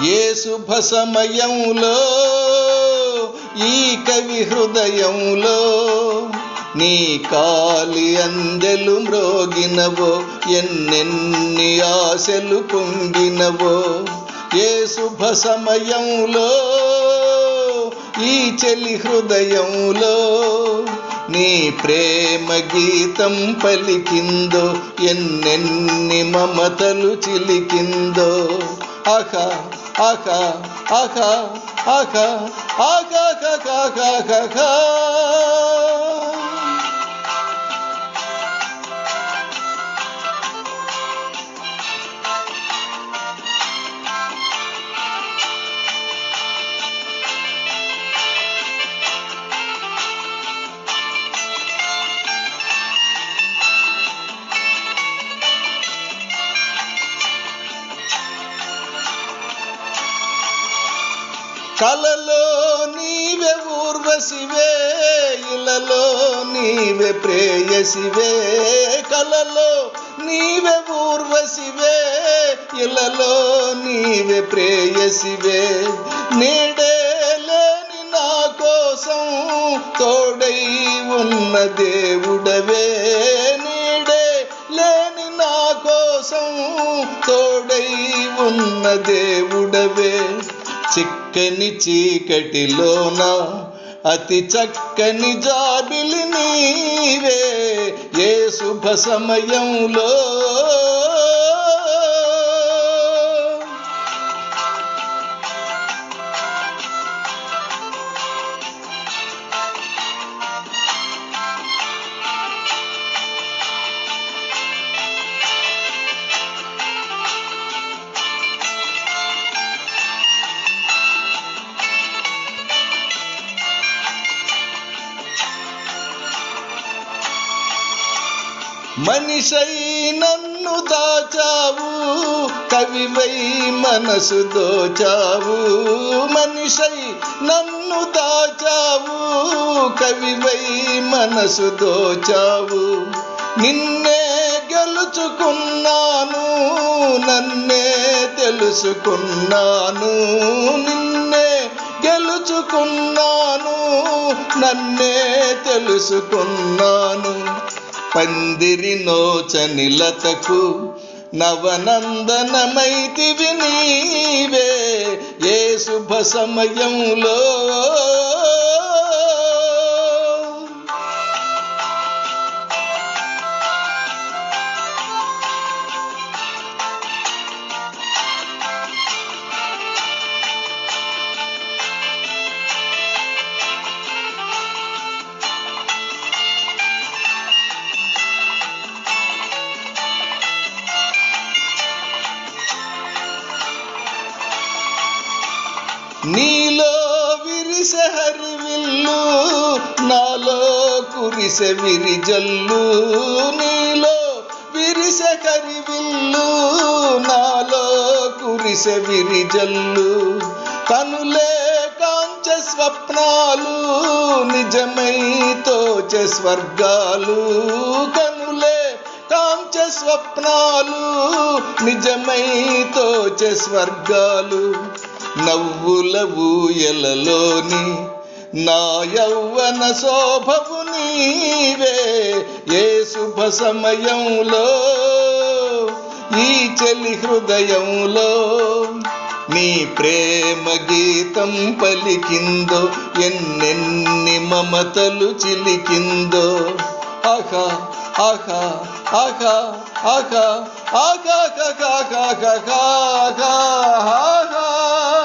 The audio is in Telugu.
ఏ శుభ సమయంలో ఈ కవి హృదయంలో నీ కాలి అందెలు మ్రోగినవో, ఎన్నెన్ని ఆశలు పొంగినవో. ఏ శుభ సమయంలో ఈ చెలి హృదయంలో నీ ప్రేమ గీతం పలికిందో, ఎన్నెన్ని మమతలు చిలికిందో. ఆహా ఆహా ఆహా ఆహా ఆహా ఆహా. కలలో నీవే ఊర్వశివే, ఇలలో నీవే ప్రేయసివే. కలలో నీవే ఊర్వశివే, ఇలలో నీవే ప్రేయసివే. నీడే లేని నా కోసం తోడై ఉన్న దేవుడవే. నీడే లేని నా కోసం తోడై ఉన్న దేవుడవే. చిక్కని చీకటిలోన అతి చక్కని జాబిలి నీవే. ఏ శుభ సమయంలో మనిషై నన్ను దాచావు, కవివై మనసు దోచావు. మనిషై నన్ను దాచావు, కవివై మనసు దోచావు. నిన్నే గెలుచుకున్నాను, నన్నే తెలుసుకున్నాను. నిన్నే గెలుచుకున్నాను, నన్నే తెలుసుకున్నాను. పందిరి నోచని లతకు నవనందనమైతివి నీవే. ఏ శుభ సమయంలో నీలో విరిసె హరివిల్లు, నాలో కురిసె విరిజల్లు. నీలో విరిసె హరివిల్లు, నాలో కురిసె విరిజల్లు. కనులే కాంచె స్వప్నాలు, నిజమై తోచె స్వర్గాలు. కనులే కాంచె స్వప్నాలు, నిజమై తోచె స్వర్గాలు. నవ్వుల ఊయలలోని నా యౌవన శోభవు నీవే. ఏ శుభ సమయంలో ఈ చెలి హృదయంలో నీ ప్రేమ గీతం పలికిందో, ఎన్నెన్ని మమతలు చిలికిందో. ఆహా ఆహా ఆహా ఆహా ఆహా ఆహా ఆహా ఆహా.